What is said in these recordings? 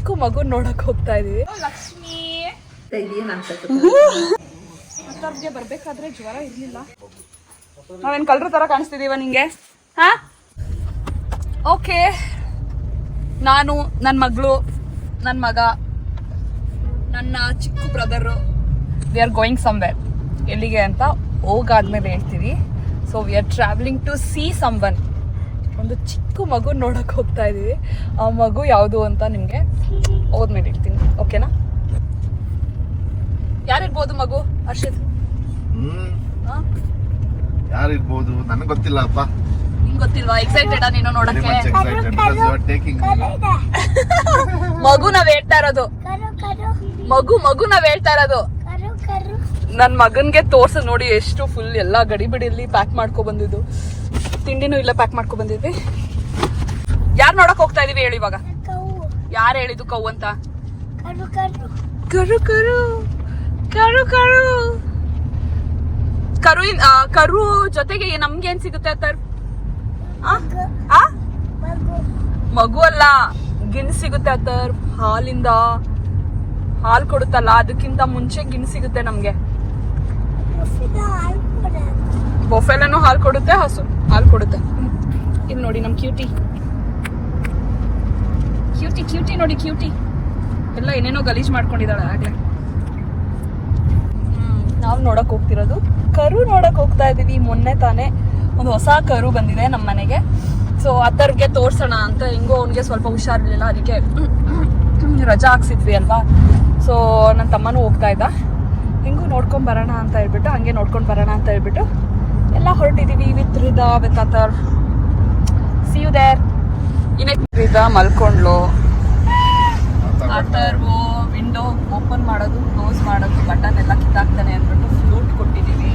ಚಿಕ್ಕ ಮಗು ನೋಡಕ್ ಹೋಗ್ತಾ ಇದೀವಿ. ಲಕ್ಷ್ಮಿ ಅತ್ತರ್ಗೆ ಬರ್ಬೇಕಾದ್ರೆ ಜ್ವರ ಇರ್ಲಿಲ್ಲ. ನಾವೇನ್ ಕಳ್ರ ತರ ಕಾಣಿಸ್ತಿದೀವ ನಿಂಗೆ? ಹಾ ಓಕೆ, ನಾನು, ನನ್ನ ಮಗಳು, ನನ್ನ ಮಗ, ನನ್ನ ಚಿಕ್ಕ brother, we are going somewhere. ಎಲ್ಲಿಗೆ ಅಂತ ಹೋಗಾದ್ಮೇಲೆ ಹೇಳ್ತೀವಿ. So we are travelling to see someone. ಒಂದು ಚಿಕ್ಕ ಮಗು ನೋಡಕ್ ಹೋಗ್ತಾ ಇದೀವಿ. ಆ ಮಗು ಯಾವುದು ಅಂತ ನಿಮ್ಗೆ ಹೋದ್ಮೇಲೆ ಹೇಳ್ತೀನಿ, ಓಕೆನಾ? ಯಾರಿರ್ಬೋದು ಮಗು? ಹರ್ಷಿತ್ ಯಾರಿರ್ಬೋದು ನನಗೆ ಗೊತ್ತಿಲ್ಲ ಅಪ್ಪ. ನಿಂಗೆ ಗೊತ್ತಿಲ್ವಾ? ಎಕ್ಸೈಟೆಡಾ ನೀನು ನೋಡಕ್ಕೆ? ಮಗು ನಾವ್ ಹೇಳ್ತಾ ಇರೋದು, ಮಗು ನಾವ್ ಹೇಳ್ತಾ ಇರೋದು. ನನ್ ಮಗನ್ಗೆ ತೋರ್ಸ ನೋಡಿ, ಎಷ್ಟು ಫುಲ್ ಎಲ್ಲಾ ಗಡಿ ಬಿಡಿಲಿ ಪ್ಯಾಕ್ ಮಾಡ್ಕೊ ಬಂದಿದ್ದು. ತಿಂಡಿನೂ ಇಲ್ಲ ಪ್ಯಾಕ್ ಮಾಡ್ಕೊ ಬಂದಿದ್ವಿ. ಯಾರ್ ನೋಡಕ್ ಹೋಗ್ತಾ ಇದೀವಿ ಹೇಳಿ ಇವಾಗ? ಯಾರು ಹೇಳಿದ್ದು ಕೌ ಅಂತ? ಕರು ಕರು ಕರು ಕರು ಕರು ಕರು ಜೊತೆಗೆ ನಮ್ಗೆ ಏನ್ ಸಿಗುತ್ತೆ ಅತ್ತರ್? ಮಗು ಅಲ್ಲ, ಗಿಣ್ ಸಿಗುತ್ತೆ ಅತ್ತರ್. ಹಾಲಿಂದ ಹಾಲ್ ಕೊಡುತ್ತಲ್ಲ, ಅದಕ್ಕಿಂತ ಮುಂಚೆ ಗಿಣ್ ಸಿಗುತ್ತೆ ನಮ್ಗೆ. ಬೊಫೆಲನು ಹಾಲ್ ಕೊಡುತ್ತೆ, ಹಸು ಹಾಲ್ ಕೊಡುತ್ತೆ. ಇಲ್ಲಿ ನೋಡಿ ನಮ್ ಕ್ಯೂಟಿ ಕ್ಯೂಟಿ ಕ್ಯೂಟಿ ನೋಡಿ, ಕ್ಯೂಟಿ ಎಲ್ಲ ಏನೇನೋ ಗಲೀಜ್ ಮಾಡ್ಕೊಂಡಿದ್ದಾಳೆ ಆಗ್ಲೇ. ನಾವ್ ನೋಡಕ್ ಹೋಗ್ತಿರೋದು ಕರು ನೋಡಕ್ ಹೋಗ್ತಾ ಇದೀವಿ. ಮೊನ್ನೆ ತಾನೇ ಒಂದು ಹೊಸ ಕರು ಬಂದಿದೆ ನಮ್ಮ ಮನೆಗೆ. ಸೊ ಅದರ್ಗೆ ತೋರ್ಸೋಣ ಅಂತ. ಹಿಂಗೋ ಅವ್ನಿಗೆ ಸ್ವಲ್ಪ ಹುಷಾರಿರ್ಲಿಲ್ಲ, ಅದಕ್ಕೆ ರಜಾ ಹಾಕ್ಸಿದ್ವಿ ಅಲ್ವಾ. ಸೊ ನನ್ನ ತಮ್ಮನೂ ಹೋಗ್ತಾ ಇದ್ದ. ಹಿಂಗೂ ನೋಡ್ಕೊಂಡ್ ಬರೋಣ ಅಂತ ಹೇಳ್ಬಿಟ್ಟು, ಹಂಗೆ ನೋಡ್ಕೊಂಡ್ ಬರೋಣ ಅಂತ ಹೇಳ್ಬಿಟ್ಟು ಎಲ್ಲ ಹೊರಟಿದೀವಿ. With Rida, with Athar. See you there. Rida ಮಲ್ಕೊಂಡ್ಲು. ಅತರ್ ವಿಂಡೋ ಓಪನ್ ಮಾಡೋದು, ಕ್ಲೋಸ್ ಮಾಡೋದು, ಬಟನ್ ಎಲ್ಲ ಕಿತ್ತಾಕ್ತಾನೆ ಅಂದ್ಬಿಟ್ಟು ಫ್ಲೂಟ್ ಕೊಟ್ಟಿದ್ದೀವಿ.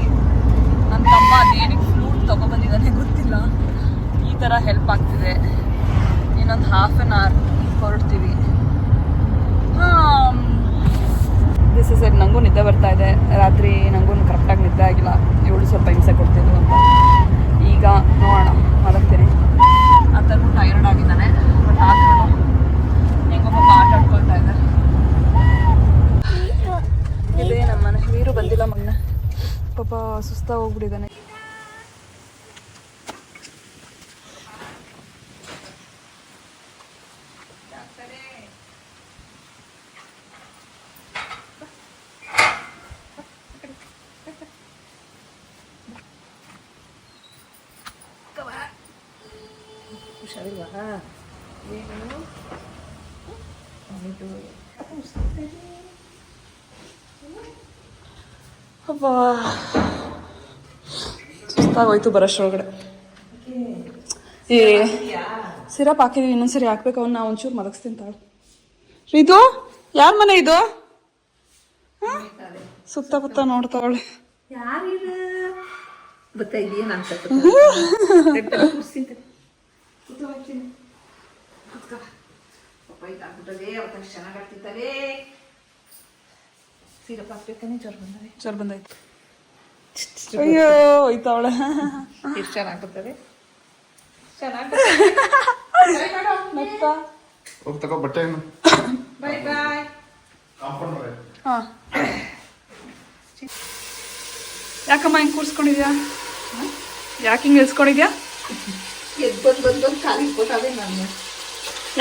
ನನ್ನ ತಮ್ಮ ಅದೇನಿಗೆ ಫ್ಲೂಟ್ ತಗೊಬಂದಿದ್ದಾನೆ ಗೊತ್ತಿಲ್ಲ. ಈ ಥರ ಹೆಲ್ಪ್ ಆಗ್ತಿದೆ. ಇನ್ನೊಂದು ಹಾಫ್ ಆನ್ ಅವರ್ ಹೊರಡ್ತೀವಿ. This is it. ನನಗೂ ನಿದ್ದೆ ಬರ್ತಾ ಇದೆ. ರಾತ್ರಿ ನನಗೂ ಕರೆಕ್ಟಾಗಿ ನಿದ್ದೆ ಆಗಿಲ್ಲ. ಇವಳು ಸ್ವಲ್ಪ ಹಿಂಸೆ ಕೊಡ್ತಿದ್ಲು ಅಂತ. ಈಗ ನೋಡೋಣ, ಮಲಗ್ತೀನಿ. ಆ ಥರ ಟೈರ್ಡ್ ಆಗಿದ್ದಾನೆ. ಬಟ್ ಆದ್ರೂ ಹೆಂಗೋ ಪಾಪ ಆಟ ಆಡ್ಕೊಳ್ತಾ ಇದೆ. ಇದೇ ನಮ್ಮ ಮನೆ. ವೀರು ಬಂದಿಲ್ಲ ಮೊನ್ನೆ, ಪಾಪ ಸುಸ್ತಾಗಿ ಹೋಗ್ಬಿಟ್ಟಿದ್ದಾನೆ. ಹುಷಾರಿಲ್ವಾ? ಅಬ್ಬಾ ಸುಸ್ತಾಗೋಯ್ತು ಬರೋಷ್ಟ್ರೊಳಗಡೆ. ಸಿರಪ್ ಹಾಕಿದೀವಿ, ಇನ್ನೊಂದ್ಸರಿ ಹಾಕ್ಬೇಕು. ಅವನ್ನ ಒಂಚೂರು ಮಲಗಿಸ್ತೀನಿ ತಾಳು. ಇದು ಯಾರ ಮನೆ ಇದು? ಸುತ್ತಮುತ್ತ ನೋಡ್ತಾವಳೆ. ಜ್ವರ ಬಂದಾಯ್ತು. ಅಯ್ಯೋ ಹೋಯ್ತಾವಳೆ. ಎಷ್ಟು ಚೆನ್ನಾಗ್ತದೆ. ಯಾಕಮ್ಮ ಹಿಂಗ್ ಕೂರ್ಸ್ಕೊಂಡಿದ್ಯಾ? ಯಾಕೆ ಹಿಂಗ್ ಇಳ್ಸ್ಕೊಂಡಿದ್ಯಾ?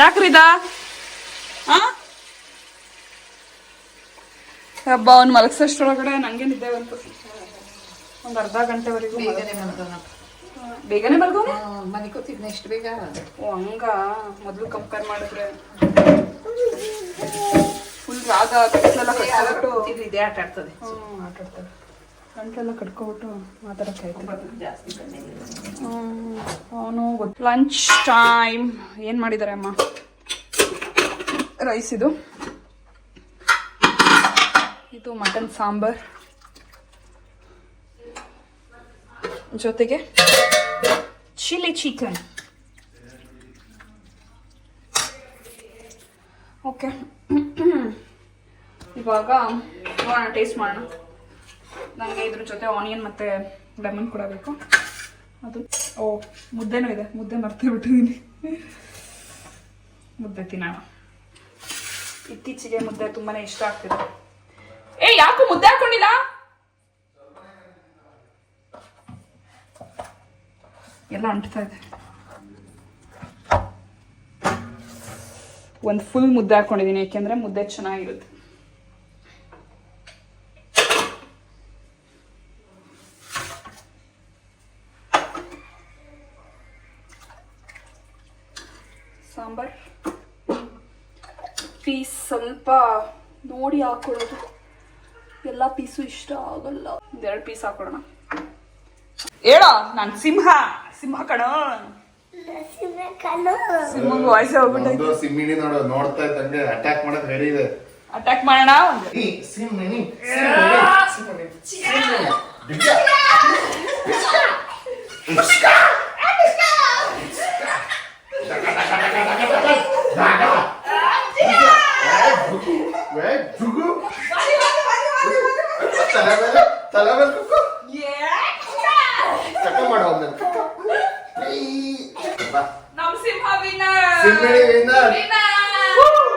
ಯಾಕ್ರಿದಾ? ಹಬ್ಬ ಅವ್ನು ಮಲಗಿಸೋಷ್ಟ್ರೊಳಗಡೆ ನಂಗೆ ನಿದ್ದೆ ಬಂತು. ಒಂದು ಅರ್ಧ ಗಂಟೆವರೆಗೂ ಬೇಗನೆ ಮಲ್ಗೋನೆ. ಮನೆ ಕೂತಿದ್ನ ಎಷ್ಟು ಬೇಗ? ಓ ಹಂಗ. ಮೊದಲು ಕಂಪೇರ್ ಮಾಡಿದ್ರೆ ಫುಲ್ ರಾಗ ಗಂಟಲೆಲ್ಲ ಕಟ್ಕೊಬಿಟ್ಟು ಇದೇ ಆಟ ಆಡ್ತದೆ. ಆಟ ಆಡ್ತದೆ. ಗಂಟಲೆಲ್ಲ ಕಟ್ಕೊಬಿಟ್ಟು ಮಾತಾಡೋಕ್ಕಾಯ್ತು ಜಾಸ್ತಿ. ಅವನು ಗೊತ್ತು. Lunch time. ಏನು ಮಾಡಿದ್ದಾರೆ ಅಮ್ಮ? ರೈಸ್ ಇದು ಮಟನ್ ಸಾಂಬಾರ್, ಜೊತೆಗೆ ಚಿಲ್ಲಿ ಚಿಕನ್. ಓಕೆ, ಇವಾಗ ನೋಡೋಣ, ಟೇಸ್ಟ್ ಮಾಡೋಣ. ನನಗೆ ಇದ್ರ ಜೊತೆ ಆನಿಯನ್ ಮತ್ತು ಲೆಮನ್ ಕೂಡ ಬೇಕು. ಅದು ಮುದ್ದೆನೂ ಇದೆ. ಮುದ್ದೆ ಮರ್ತೇ ಬಿಟ್ಟಿದ್ದೀನಿ. ಮುದ್ದೆ ತಿನ್ನೋಣ. ಇತ್ತೀಚೆಗೆ ಮುದ್ದೆ ತುಂಬಾನೇ ಇಷ್ಟ ಆಗ್ತಿದೆ. ಯಾಕೋ ಮುದ್ದೆ ಹಾಕೊಂಡಿಲ್ಲ? ಎಲ್ಲ ಅಂಟ್ತಾ ಇದೆ. ಒಂದು ಫುಲ್ ಮುದ್ದೆ ಹಾಕೊಂಡಿದ್ದೀನಿ, ಯಾಕೆಂದ್ರೆ ಮುದ್ದೆ ಚೆನ್ನಾಗಿರುತ್ತೆ. ಸಾಂಬಾರ್ ಪೀಸ್ ಸ್ವಲ್ಪ ನೋಡಿ ಹಾಕೊಳ್ಳೋದು, ಎಲ್ಲ ಪೀಸು ಇಷ್ಟ ಆಗಲ್ಲ. 2 ಪೀಸ್ ಹಾಕೊಳ್ಳೋಣ. ಹೇಳೋ, ನಾನು ಸಿಂಹ ಕಣ. ಸಿಂಹಂಗ್ ವಾಯ್ಸ್ ಹೋಗ್ಬಿಟ್ಟು ಸಿಮ್ಮಿನಿ ನೋಡು, ನೋಡ್ತಾ ಇದ್ದಂಗೆ ಅಟ್ಯಾಕ್ ಮಾಡಕ್ ರೆಡಿ ಇದೆ. ಅಟ್ಯಾಕ್ ಮಾಡೋಣ.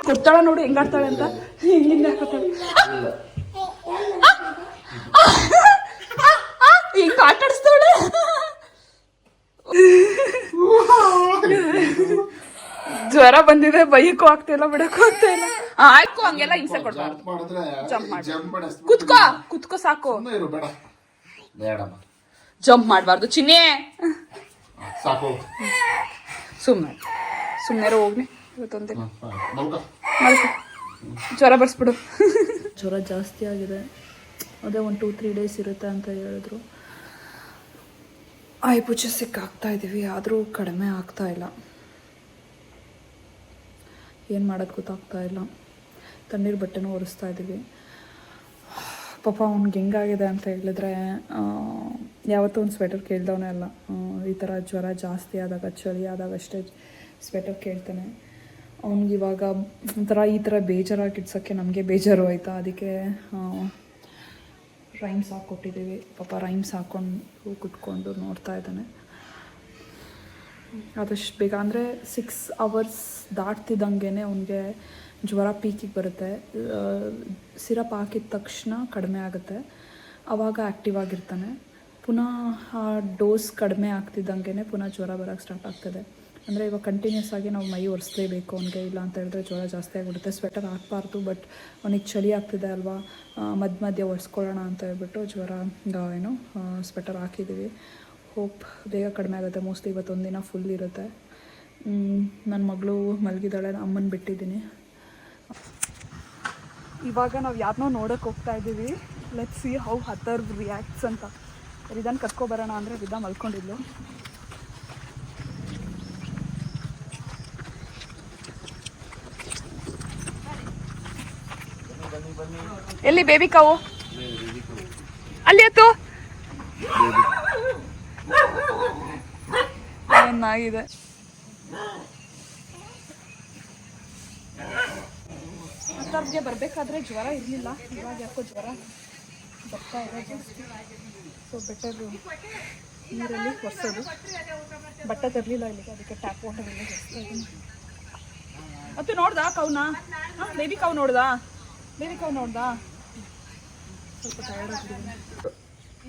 ಕೊಡ್ತಾಳ ನೋಡು ಹೆಂಗಾಡ್ತಾಳೆ ಅಂತ. ಹಿಂಗಿಂದ ಹಾಕೋತಾಳೆ, ಹಿಂಗ ಆಟಾಡಿಸ್ತಾಳೆ. ಜ್ವರ ಬಂದಿದೆ, ಬೈಕು ಆಗ್ತಾ ಇಲ್ಲ, ಬಿಡಕ್ಕೂ ಆಗ್ತಾ ಇಲ್ಲ. ಆಯ್ತು, ಹಂಗೆಲ್ಲ ಹಿಂಸೆ ಕೊಡ್ಬಾರ್ದು. ಕುತ್ಕೋ ಸಾಕು. ಜಂಪ್ ಮಾಡಬಾರ್ದು ಚಿನ್ನೆ. ಸುಮ್ಮನೆ ಹೋಗ್ಲಿ. ಇವತ್ತೊಂದಿನ ಜ್ವರ ಬರ್ಸ್ಬಿಡು. ಜ್ವರ ಜಾಸ್ತಿ ಆಗಿದೆ, ಅದೇ 1-2-3 ಡೇಸ್ ಇರುತ್ತೆ ಅಂತ ಹೇಳಿದ್ರು. ಆಯ್ಪುಚ್ಚ ಸಿಕ್ಕಾಗ್ತಾ ಇದ್ದೀವಿ, ಆದರೂ ಕಡಿಮೆ ಆಗ್ತಾ ಇಲ್ಲ. ಏನು ಮಾಡೋದು ಗೊತ್ತಾಗ್ತಾ ಇಲ್ಲ. ತಣ್ಣೀರು ಬಟ್ಟೆನೂ ಒರೆಸ್ತಾ ಇದ್ದೀವಿ. ಪಾಪ ಅವ್ನಿಗೆ ಹೆಂಗಾಗಿದೆ ಅಂತ ಹೇಳಿದ್ರೆ, ಯಾವತ್ತೂ ಒಂದು ಸ್ವೆಟರ್ ಕೇಳ್ದವನೇ ಅಲ್ಲ. ಈ ಥರ ಜ್ವರ ಜಾಸ್ತಿ ಆದಾಗ, ಚಳಿ ಆದಾಗ ಅಷ್ಟೇ ಸ್ವೆಟರ್ ಕೇಳ್ತಾನೆ. ಅವ್ನಿಗೆ ಇವಾಗ ಈ ಥರ ಬೇಜಾರಾಗಿ ಇಡ್ಸೋಕ್ಕೆ ನಮಗೆ ಬೇಜಾರು ಆಯಿತಾ. ಅದಕ್ಕೆ ರೈಮ್ಸ್ ಹಾಕ್ಕೊಟ್ಟಿದ್ದೀವಿ. ಪಾಪ ರೈಮ್ಸ್ ಹಾಕ್ಕೊಂಡು ಕುತ್ಕೊಂಡು ನೋಡ್ತಾ ಇದ್ದಾನೆ. ಆದಷ್ಟು ಬೇಗ ಅಂದರೆ 6 hours ದಾಟ್ತಿದ್ದಂಗೆ ಅವನಿಗೆ ಜ್ವರ ಪೀಕಿಗೆ ಬರುತ್ತೆ. ಸಿರಪ್ ಹಾಕಿದ ತಕ್ಷಣ ಕಡಿಮೆ ಆಗುತ್ತೆ, ಆವಾಗ ಆ್ಯಕ್ಟಿವ್ ಆಗಿರ್ತಾನೆ. ಪುನಃ ಆ ಡೋಸ್ ಕಡಿಮೆ ಆಗ್ತಿದ್ದಂಗೆ ಪುನಃ ಜ್ವರ ಬರೋಕ್ಕೆ ಸ್ಟಾರ್ಟ್ ಆಗ್ತದೆ. ಅಂದರೆ ಇವಾಗ ಕಂಟಿನ್ಯೂಸ್ ಆಗಿ ನಾವು ಮೈ ಒರೆಸ್ಲೇಬೇಕು ಅವನಿಗೆ, ಇಲ್ಲ ಅಂತ ಹೇಳಿದ್ರೆ ಜ್ವರ ಜಾಸ್ತಿ ಆಗಿಬಿಡುತ್ತೆ. ಸ್ವೆಟರ್ ಹಾಕ್ಬಾರ್ದು, ಬಟ್ ಅವನಿಗೆ ಚಳಿ ಆಗ್ತಿದೆ ಅಲ್ವಾ, ಮಧ್ಯೆ ಒರೆಸ್ಕೊಳ್ಳೋಣ ಅಂತ ಹೇಳ್ಬಿಟ್ಟು ಜ್ವರ ಸ್ವೆಟರ್ ಹಾಕಿದ್ದೀವಿ. ಹೋಪ್ ಬೇಗ ಕಡಿಮೆ ಆಗುತ್ತೆ. ಮೋಸ್ಟ್ಲಿ ಇವತ್ತೊಂದಿನ ಫುಲ್ ಇರುತ್ತೆ. ನನ್ನ ಮಗಳು ಮಲಗಿದ್ದಾಳೆ, ಅಮ್ಮನ ಬಿಟ್ಟಿದ್ದೀನಿ. ಇವಾಗ ನಾವು ಯಾರನ್ನೋ ನೋಡೋಕೆ ಹೋಗ್ತಾ ಇದ್ದೀವಿ. Let's see how other reacts ಅಂತ. ರಿದಾನ್ ಕರ್ಕೊಬರೋಣ ಅಂದರೆ ರಿದಾ ಮಲ್ಕೊಂಡಿದ್ಲು. ಎಲ್ಲಿ ಬೇಬಿ ಕಾವು? ಅಲ್ಲಿ ಎತ್ತು. ಏನಾಗಿದೆ? ಅವ್ರಿಗೆ ಬರಬೇಕಾದ್ರೆ ಜ್ವರ ಇರಲಿಲ್ಲ, ಇವಾಗ ಯಾಕೋ ಜ್ವರ ಬರ್ತಾ ಇದೆ ಜಾಸ್ತಿ. ಸೊ ಬೆಟರು ನೀರಲ್ಲಿ ಒರೆಸೋದು. ಬಟ್ಟೆ ತರಲಿಲ್ಲ ಇಲ್ಲಿಗೆ, ಅದಕ್ಕೆ ಟ್ಯಾಪ್ ವಾಟರಲ್ಲಿ ಒರೆಸ್ತಾ ಇದ್ದೀನಿ. ಮತ್ತು ನೋಡ್ದಾ ಕೌನ? ಬೇಬಿ ಕಾವು ನೋಡ್ದಾ? ಸ್ವಲ್ಪ ಟಯರ್ಡ್ ಆಗಿದ್ದೀನಿ.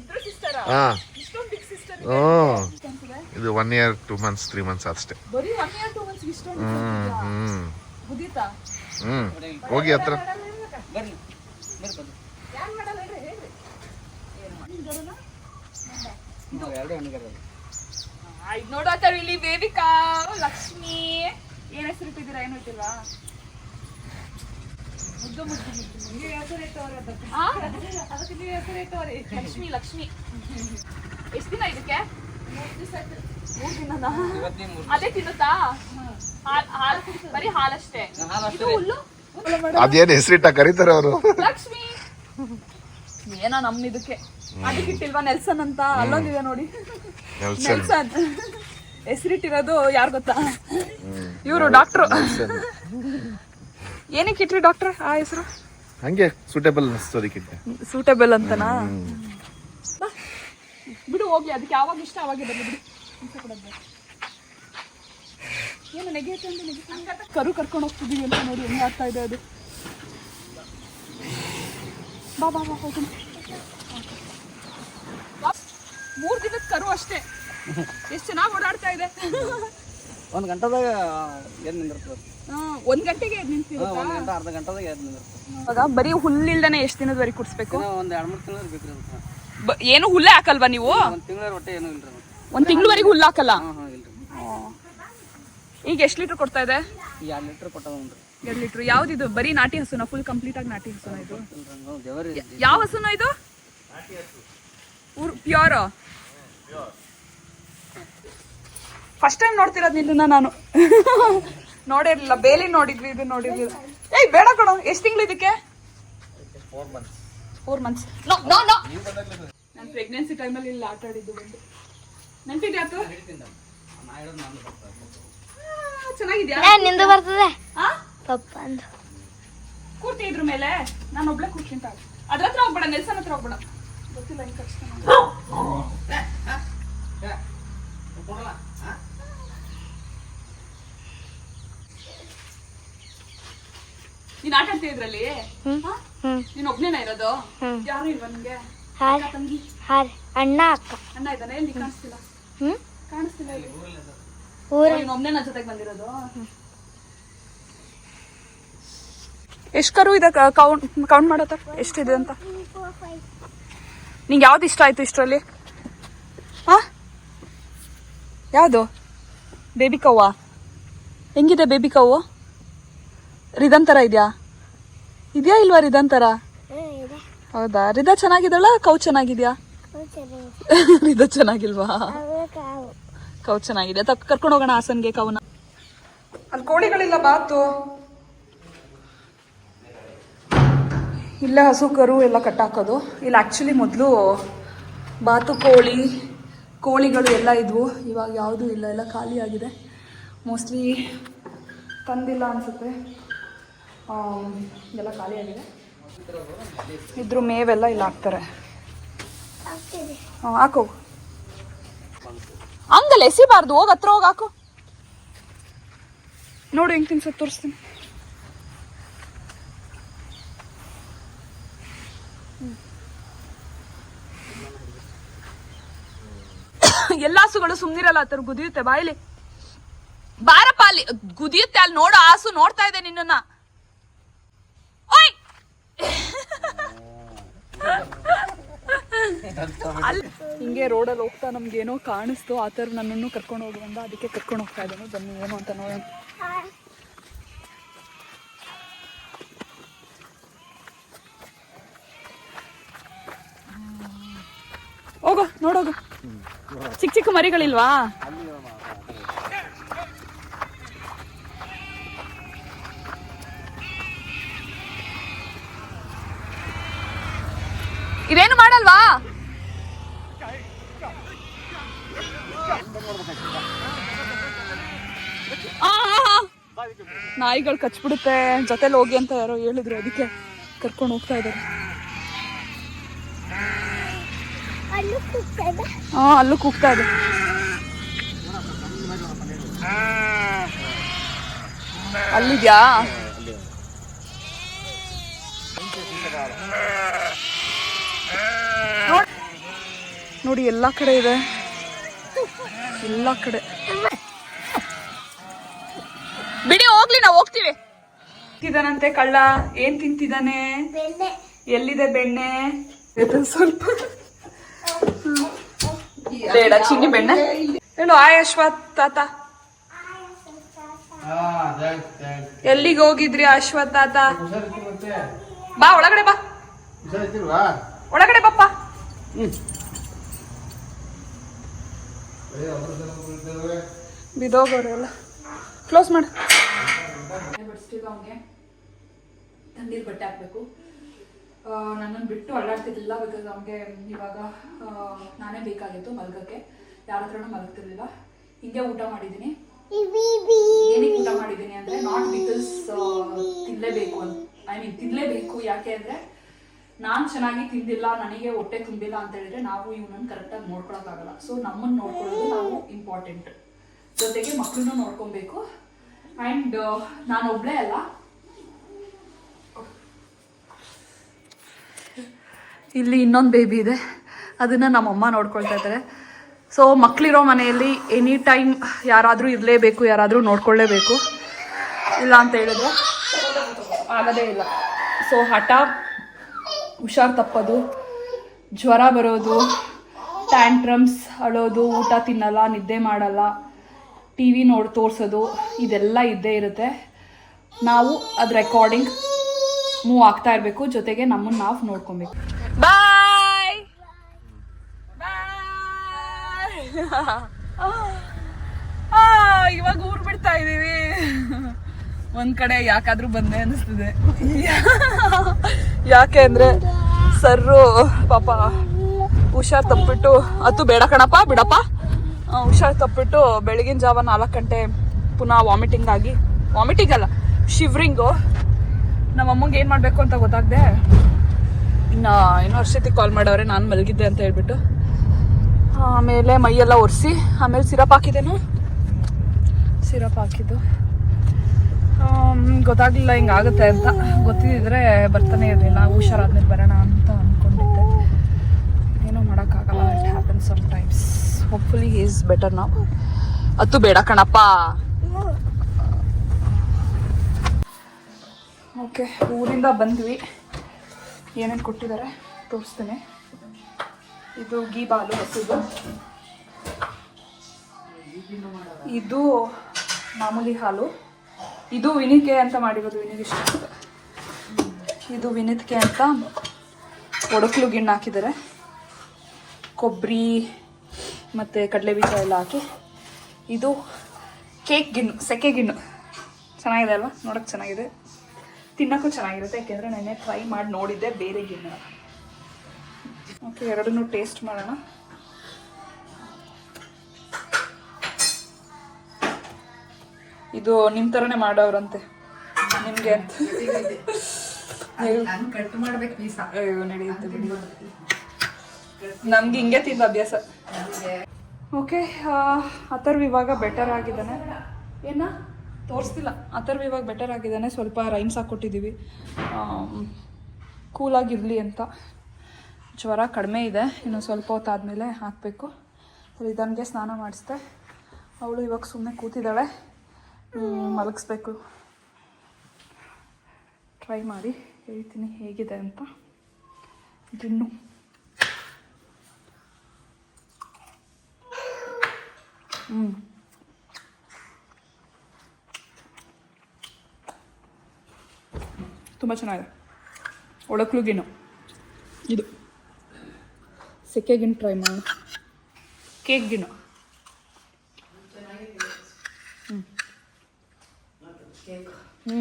ಇಬ್ರು ಸಿಸ್ಟರಾ? ಇಷ್ಟೊಂದು ಬಿಗ್ ಸಿಸ್ಟರ್ ಇದೆ. ಇದು 1 year 2 months 3 months ಅಷ್ಟೇ. ಬರೀ 1 year 2 months ಇಷ್ಟೊಂದು ಬುದ್ಧಿತಾ? ಹೋಗಿ ಹತ್ರ. ನೋಡತ್ತಾರ ಇಲ್ಲಿ ಬೇಬಿಕಾ ಲಕ್ಷ್ಮಿ. ಏನ್ ಹೆಸರು ಇಟ್ಟಿದ್ದೀರಾ? ಏನು ಇಟ್ಟಿಲ್ವಾ? ಮುದ್ದು ಮುದ್ದು ಲಕ್ಷ್ಮಿ. ಲಕ್ಷ್ಮಿ ಎಷ್ಟು ದಿನ ಇದಕ್ಕೆ? 3 ದಿನನಾ? ಅದೇ ತಿನ್ನುತ್ತಾ? ಬರೀ ಹಾಲಷ್ಟೇ? ಅದೇನು ಹೆಸರಿಟ್ಟ ಕರೀತಾರೆ ಅವರು? ಲಕ್ಷ್ಮಿ ಏನೋ ನಮ್ಮ ಇದಕ್ಕೆ. ಅದಕ್ಕೆ ಇಟ್ಟಿಲ್ವಾ ನೆಲ್ಸನ್ ಅಂತ? ಅಲ್ಲೊಂದಿದೆ ನೋಡಿ, ನೆಲ್ಸನ್. ಹೆಸರಿಟ್ಟಿರೋದು ಯಾರು ಗೊತ್ತಾ? ಇವರು ಡಾಕ್ಟ್ರು. ಏನಕ್ಕೆ ಇಟ್ರಿ ಡಾಕ್ಟರ್ ಆ ಹೆಸರು? ಹಂಗೆ ಸೂಟೇಬಲ್ ಅನಿಸ್ತೋದಕ್ಕಿಂತ. ಸೂಟೇಬಲ್ ಅಂತನಾ? ಬಿಡು ಹೋಗ್ಲಿ, ಅದಕ್ಕೆ ಯಾವಾಗ ಇಷ್ಟ ಅವಾಗೆ ಬರಲಿ ಬಿಡು. ಏನು ನೆಗೆ ಕರು ಕರ್ಕೊಂಡು ಹೋಗ್ತಿದ್ದೀವಿ ಅಂತ ನೋಡಿ ಹೆಂಗೆ ಆಗ್ತಾ ಇದೆ ಅದು. ಬಾ ಬಾ ಬಾ ಹೋಗೋಣ. 3 ದಿನದ ಕರು ಅಷ್ಟೇ, ಎಷ್ಟು ಚೆನ್ನಾಗಿ ಓಡಾಡ್ತಾ ಇದೆ. 1 ಗಂಟೆದಾಗ ಎದ್ದು ನಿಂದಿರ್ತದೆ. 1 ಗಂಟೆಗೆ ಎದ್ದು ನಿಂತಿರುತ್ತೆ. 1 ಗಂಟೆ ಅರ್ಧ ಗಂಟೆದಾಗ ಎದ್ದು ನಿಂದಿರ್ತದೆ. ಇವಾಗ ಬರೀ ಹುಲ್ಲಿಲ್ದಾನೆ ಎಷ್ಟು ದಿನದವರೆಗೆ ಕುಡಿಸ್ಬೇಕು? ಒಂದು 2-3 ತಿಂಗಳು ಬೇಕ್ರಿ ಅದಕ್ಕೆ. ಏನು ಹುಲ್ಲೇ ಹಾಕಲ್ವಾ ನೀವು? 1 ತಿಂಗಳ ಹೊಟ್ಟೆ ಏನೂ ಇಲ್ರಿ. 1 ತಿಂಗಳವರೆಗೆ ಹುಲ್ಲು ಹಾಕಲ್ಲ? ಇಲ್ರಿ. ಈಗ ಎಷ್ಟು ಲೀಟರ್ ಕೊಡ್ತಾ ಇದೆ? 2 ಲೀಟ್ರ್ ಕೊಟ್ಟವನ್ರಿ. 2 ಲೀಟರ್. ಯಾವ್ದಿದು? ಬರೀ ನಾಟಿ ಹಸುನ? ಫುಲ್ ಕಂಪ್ಲೀಟ್ ಆಗಿ ನಾಟಿ ಹಸುನ ಇದು? ಜವರಿ. ಯಾವ ಹಸುನ ಇದು? ಪ್ಯೂರ್. ಫಸ್ಟ್ ಟೈಮ್ ನೋಡ್ತಿರೋದು ನಿನ್ನ ನಾನು. ನೋಡಿರ್ಲಿಲ್ಲ. ಬೇಲಿ ನೋಡಿದ್ವಿ, ಇದು ನೋಡಿರ್ಲಿಲ್ಲ. ಏಯ್ ಬೇಡ ಕಣೋ. ಎಷ್ಟು ತಿಂಗಳು ಇದಕ್ಕೆ? 4 ಮಂತ್ಸ್. No no no. ನಾನು ಪ್ರೆಗ್ನೆನ್ಸಿ ಟೈಮಲ್ಲಿ ಇಲ್ಲಿ ಆಟ ಆಡಿದ್ದು ಬಂದು ನೆನಪಿದ್ಯಾ? ಚೆನ್ನಾಗಿದ್ಯಾ? ನಿಂದು ಬರ್ತದೆ ಹಾ ಪಪ್ಪ ಅಂದು ಕೂರ್ತಿ ಇದ್ರ ಮೇಲೆ. ನಾನು ಒಬ್ಳೆ ಕೂರ್ತಿಂತ. ಅದ್ರ ಹತ್ರ ಹೋಗ್ಬೇಡ, ನೆಲ್ಸನ್ ಹತ್ರ ಹೋಗ್ಬೇಡ. ಗೊತ್ತಿಲ್ಲ ಹಿಂಗೆ ಕಷ್ಟ. ನೀನ್ ಆಟ ಆಡ್ತೀಯ ಇದ್ರಲ್ಲಿ? ನೀನ್ ಒಬ್ನೇನ ಇರೋದು? ಯಾರು ಇಲ್ವಾ ನಿಂಗೆ? ತಂಗಿ ಅಣ್ಣ ಅಕ್ಕ ಅಣ್ಣ ಇದ್ದಾನೆ? ಎಲ್ಲಿ ಕಾಣಿಸ್ತಿಲ್ಲ? ಕಾಣಿಸ್ತಿಲ್ಲ ಇಲ್ಲಿ. ನೀನ್ ಒಬ್ನೇ ನನ್ನ ಜೊತೆಗೆ ಬಂದಿರೋದು? ಎಷ್ಟು ಕರು ಇದೆ? ಕೌಂಟ್ ಮಾಡತ್ತ ಎಷ್ಟಿದೆ ಅಂತ. ನಿಂಗೆ ಯಾವ್ದು ಇಷ್ಟ ಆಯ್ತು ಇಷ್ಟರಲ್ಲಿ? ಹಾ ಯಾವುದು? ಬೇಬಿ ಕವ್ವ ಹೆಂಗಿದೆ? ಬೇಬಿ ಕವ್ವು ರಿದನ್ ತರ ಇದೆಯಾ ಇಲ್ವಾ? ರಿದನ್ ತರ. ಹೌದಾ? ರಿದಾ ಚೆನ್ನಾಗಿದ್ದಾಳ? ಕೌ ಚೆನ್ನಾಗಿದ್ಯಾ? ರಿದಾ ಚೆನ್ನಾಗಿಲ್ವಾ? ಕೌ ಚೆನ್ನಾಗಿದೆ. ಕರ್ಕೊಂಡು ಹೋಗೋಣ ಹಾಸನ್ಗೆ ಕೌನ. ಅಲ್ಲಿ ಕೋಳಿಗಳಿಲ್ಲ, ಬಾತು. ಇಲ್ಲೇ ಹಸು ಕರು ಎಲ್ಲ ಕಟ್ಟಾಕೋದು. ಇಲ್ಲಿ ಆ್ಯಕ್ಚುಲಿ ಮೊದಲು ಬಾತು ಕೋಳಿಗಳು ಎಲ್ಲ ಇದ್ವು. ಇವಾಗ ಯಾವುದೂ ಇಲ್ಲ, ಎಲ್ಲ ಖಾಲಿ ಆಗಿದೆ. ಮೋಸ್ಟ್ಲಿ ತಂದಿಲ್ಲ ಅನಿಸುತ್ತೆ. ಎಲ್ಲ ಖಾಲಿ ಆಗಿದೆ. ಇದ್ರ ಮೇವೆಲ್ಲ ಇಲ್ಲಿ ಹಾಕ್ತಾರೆ. ಹಾಕೋ. ಹಂಗಲ್ಲ ಎಸಿಬಾರ್ದು. ಹೋಗಿ ಹತ್ರ ಹೋಗಿ ಹಾಕು. ನೋಡು ಹೆಂಗೆ ತಿನ್ಸೋದು ತೋರಿಸ್ತೀನಿ. ಎಲ್ಲ ಹಸುಗಳು ಸುಮ್ನಿರಲ್ಲ, ಆ ಥರ ಗುದಿಯುತ್ತೆ. ಬಾಯಿಲಿ ಬಾರಪ್ಪ, ಅಲ್ಲಿ ಗುದಿಯುತ್ತೆ. ಅಲ್ಲಿ ನೋಡು, ಹಸು ನೋಡ್ತಾ ಇದೆ ನಿನ್ನ. ಓಯ್ ಹಿಂಗೆ ರೋಡಲ್ಲಿ ಹೋಗ್ತಾ ನಮ್ಗೆ ಏನೋ ಕಾಣಿಸ್ತು. ಆ ಥರ ನನ್ನನ್ನು ಕರ್ಕೊಂಡು ಹೋಗಿ ಬಂದ. ಅದಕ್ಕೆ ಕರ್ಕೊಂಡು ಹೋಗ್ತಾ ಇದ್ದಾನೆ. ಬನ್ನಿ ಏನು ಅಂತ ನೋಡೋಣ. ಹೋಗು ನೋಡೋಗು. ಚಿಕ್ಕ ಚಿಕ್ಕ ಮರಿಗಳಿಲ್ವಾ? ಇದೇನು ಮಾಡಲ್ವಾ? ನಾಯಿಗಳು ಕಚ್ಬಿಡುತ್ತೆ, ಜೊತೆಲಿ ಹೋಗಿ ಅಂತ ಯಾರೋ ಹೇಳಿದ್ರು. ಅದಕ್ಕೆ ಕರ್ಕೊಂಡು ಹೋಗ್ತಾ ಇದ್ದಾರೆ. ಅಲ್ಲೂ ಕೂಗ್ತಾ ಇದೆ. ಅಲ್ಲಿದ್ಯಾ? ನೋಡಿ ಎಲ್ಲ ಕಡೆ ಇದೆ, ಎಲ್ಲ ಕಡೆ. ಬಿಡಿ ಹೋಗ್ಲಿ, ನಾವು ಹೋಗ್ತೀವಿ. ತಿಂತಿದಾನಂತೆ ಕಳ್ಳ. ಏನ್ ತಿಂತಿದ್ದಾನೆ? ಎಲ್ಲಿದೆ ಬೆಣ್ಣೆ? ಸ್ವಲ್ಪ ಬೇಡ, ಚಿನ್ನಿ ಬೆಣ್ಣೆ ಹೇಳು. ಆಯ್ ಅಶ್ವಥ್ ತಾತ, ಎಲ್ಲಿಗೆ ಹೋಗಿದ್ರಿ ಅಶ್ವಥ್ ತಾತ? ಬಾ ಒಳಗಡೆ, ಬಾ ಒಳಗಡೆ ಬಪ್ಪ. ಬಿದೋಗೋರೆಲ್ಲ ಕ್ಲೋಸ್ ಮಾಡು. ಅವನಿಗೆ ತಂದಿರ್ ಬಟ್ಟೆ ಹಾಕ್ಬೇಕು. ನನ್ನನ್ನು ಬಿಟ್ಟು ಅಳ್ಳಾಡ್ತಿರ್ಲಿಲ್ಲ. ಬಿಕಾಸ್ ಅವನಿಗೆ ಇವಾಗ ನಾನೇ ಬೇಕಾಗಿತ್ತು ಮಲ್ಗಕ್ಕೆ. ಯಾರ ಹತ್ರನೂ ಮಲಗ್ತಿರ್ಲಿಲ್ಲ. ಹಿಂಗೆ ಊಟ ಮಾಡಿದ್ದೀನಿ. ಏನಕ್ಕೆ ಊಟ ಮಾಡಿದ್ದೀನಿ ಅಂದರೆ, ನಾಟ್ ಬಿಕಾಸ್ ತಿನ್ನಲೇಬೇಕು ಅಂತ, ಐ ಮೀನ್ ತಿನ್ನಲೇಬೇಕು. ಯಾಕೆ ಅಂದರೆ ನಾನು ಚೆನ್ನಾಗಿ ತಿಂದಿಲ್ಲ, ನನಗೆ ಹೊಟ್ಟೆ ತುಂಬಿಲ್ಲ ಅಂತ ಹೇಳಿದ್ರೆ ನಾವು ಇವನನ್ನು ಕರೆಕ್ಟಾಗಿ ನೋಡ್ಕೊಳಕ್ಕಾಗಲ್ಲ. ಸೊ ನಮ್ಮನ್ನು ನೋಡ್ಕೊಳ್ಳೋದು ನಾವು ಇಂಪಾರ್ಟೆಂಟ್. ಜೊತೆಗೆ ಮಕ್ಕಳನ್ನೂ ನೋಡ್ಕೊಬೇಕು. ಆ್ಯಂಡ್ ನಾನು ಒಬ್ಬಳೇ ಅಲ್ಲ, ಇಲ್ಲಿ ಇನ್ನೊಂದು ಬೇಬಿ ಇದೆ, ಅದನ್ನು ನಮ್ಮಮ್ಮ ನೋಡ್ಕೊಳ್ತಾ ಇದ್ದಾರೆ. ಸೊ ಮಕ್ಕಳಿರೋ ಮನೆಯಲ್ಲಿ ಎನಿ ಟೈಮ್ ಯಾರಾದರೂ ಇರಲೇಬೇಕು, ಯಾರಾದರೂ ನೋಡ್ಕೊಳ್ಳೇಬೇಕು. ಇಲ್ಲ ಅಂತ ಹೇಳಿದ್ರೆ ಆಗೋದೇ ಇಲ್ಲ. ಸೊ ಹಠ, ಹುಷಾರು ತಪ್ಪೋದು, ಜ್ವರ ಬರೋದು, ಟ್ಯಾಂಟ್ರಮ್ಸ್, ಅಳೋದು, ಊಟ ತಿನ್ನಲ್ಲ, ನಿದ್ದೆ ಮಾಡಲ್ಲ, ಟಿ ವಿ ತೋರಿಸೋದು, ಇದೆಲ್ಲ ಇದ್ದೇ ಇರುತ್ತೆ. ನಾವು ಅದು ರೆಕಾರ್ಡಿಂಗ್ ಮೂವ್ ಆಗ್ತಾ ಇರಬೇಕು, ಜೊತೆಗೆ ನಮ್ಮನ್ನು ನಾವು ನೋಡ್ಕೊಬೇಕು. ಬಾಯ್ ಇವಾಗ ಊರ್ ಬಿಡ್ತಾ ಇದೀವಿ. ಒಂದ್ ಕಡೆ ಯಾಕಾದ್ರೂ ಬಂದೆ ಅನಿಸ್ತದೆ. ಯಾಕೆ ಅಂದ್ರೆ ಸರ್ರು ಪಾಪ ಹುಷಾರ್ ತಪ್ಪಿಟ್ಟು, ಅದು ಬೇಡ ಕಣಪ್ಪ ಬಿಡಪ್ಪ, ಹುಷಾರ್ ತಪ್ಪಿಟ್ಟು ಬೆಳಗಿನ ಜಾವ 4 ಗಂಟೆ ಪುನಃ ವಾಮಿಟಿಂಗ್ ಆಗಿ, ವಾಮಿಟಿಂಗ್ ಅಲ್ಲ ಶಿವ್ರಿಂಗು. ನಮ್ಮಮ್ಮಂಗೆ ಏನು ಮಾಡಬೇಕು ಅಂತ ಗೊತ್ತಾಗದೆ ಇನ್ನು ವರ್ಷಕ್ಕೆ ಕಾಲ್ ಮಾಡವ್ರೆ ನಾನು ಮಲಗಿದ್ದೆ ಅಂತ ಹೇಳ್ಬಿಟ್ಟು. ಆಮೇಲೆ ಮೈಯೆಲ್ಲ ಒರೆಸಿ ಆಮೇಲೆ ಸಿರಪ್ ಹಾಕಿದ್ದೇನು, ಸಿರಪ್ ಹಾಕಿದ್ದು ಗೊತ್ತಾಗಲಿಲ್ಲ ಹಿಂಗಾಗುತ್ತೆ ಅಂತ. ಗೊತ್ತಿದ್ದಿದ್ರೆ ಬರ್ತಾನೆ ಇರಲಿಲ್ಲ, ಹುಷಾರಾದ್ಮೇಲೆ ಬರೋಣ ಅಂತ ಅಂದ್ಕೊಂಡಿದ್ದೆ. ಏನೂ ಮಾಡೋಕ್ಕಾಗಲ್ಲ, it happens sometimes. Hopefully he is better ನಾವು. ಅದು ಬೇಡ ಕಣಪ್ಪ. ಓಕೆ, ಊರಿಂದ ಬಂದ್ವಿ. ಏನೇನು ಕೊಟ್ಟಿದ್ದಾರೆ ತೋರಿಸ್ತೇನೆ. ಇದು ಗೀ ಬಾಲು ಹಸುದು, ಇದು ಮಾಮೂಲಿ ಹಾಲು, ಇದು ವಿನಿಕೆ ಅಂತ ಮಾಡಿರೋದು, ವಿನಿಗೆ ಇಷ್ಟ ಆಗುತ್ತೆ. ಇದು ವಿನಿತ್ಕೆ ಅಂತ ಒಡಕ್ಲು ಗಿಣ್ಣು ಹಾಕಿದ್ದಾರೆ, ಕೊಬ್ಬರಿ ಮತ್ತು ಕಡಲೆ ಬೀಜ ಎಲ್ಲ ಹಾಕಿ. ಇದು ಕೇಕ್ ಗಿಣ್ಣು, ಸೆಕೆ ಗಿಣ್ಣು. ಚೆನ್ನಾಗಿದೆ ಅಲ್ವಾ, ನೋಡೋಕ್ಕೆ ಚೆನ್ನಾಗಿದೆ, ತಿನ್ನೋಕ್ಕೂ ಚೆನ್ನಾಗಿರುತ್ತೆ. ಯಾಕೆಂದರೆ ನಾನೇ ಟ್ರೈ ಮಾಡಿ ನೋಡಿದ್ದೆ ಬೇರೆ ಗಿಣ್ಣು. ಓಕೆ, ಎರಡನ್ನೂ ಟೇಸ್ಟ್ ಮಾಡೋಣ. ಇದು ನಿಮ್ಮ ಥರನೇ ಮಾಡೋರಂತೆ, ನಿಮಗೆ ಅಂತ ಕಟ್ ಮಾಡ್ಬೇಕು ಪೀಸ. ನಡೆಯುತ್ತೆ ಬಿಡಿ, ನಮ್ಗೆ ಹಿಂಗೆ ತಿಂದ ಅಭ್ಯಾಸ. ಓಕೆ, ಅಥರ್ವ್ ಇವಾಗ ಬೆಟರ್ ಆಗಿದ್ದಾನೆ. ಏನ ತೋರಿಸ್ತಿಲ್ಲ, ಅಥರ್ವ್ ಇವಾಗ ಬೆಟರ್ ಆಗಿದ್ದಾನೆ. ಸ್ವಲ್ಪ ರೈಮ್ಸ್ ಹಾಕ್ಕೊಟ್ಟಿದ್ದೀವಿ ಕೂಲಾಗಿರಲಿ ಅಂತ. ಜ್ವರ ಕಡಿಮೆ ಇದೆ, ಇನ್ನು ಸ್ವಲ್ಪ ಹೊತ್ತಾದಮೇಲೆ ಹಾಕಬೇಕು. ರಿದನ್ಗೆ ಸ್ನಾನ ಮಾಡಿಸ್ದೆ, ಅವಳು ಇವಾಗ ಸುಮ್ಮನೆ ಕೂತಿದ್ದಾಳೆ. ಮಲಗಿಸ್ಬೇಕು. ಟ್ರೈ ಮಾಡಿ ಹೇಳ್ತೀನಿ ಹೇಗಿದೆ ಅಂತ. ಗಿಣ್ಣು ತುಂಬ ಚೆನ್ನಾಗಿದೆ. ಒಳಕ್ಲು ಗಿಣ್ಣು, ಇದು ಸೆಕೆ ಗಿಣ್ಣು ಟ್ರೈ ಮಾಡೋಣ. ಕೇಕ್ ಗಿಣ್ಣು ಹ್ಞೂ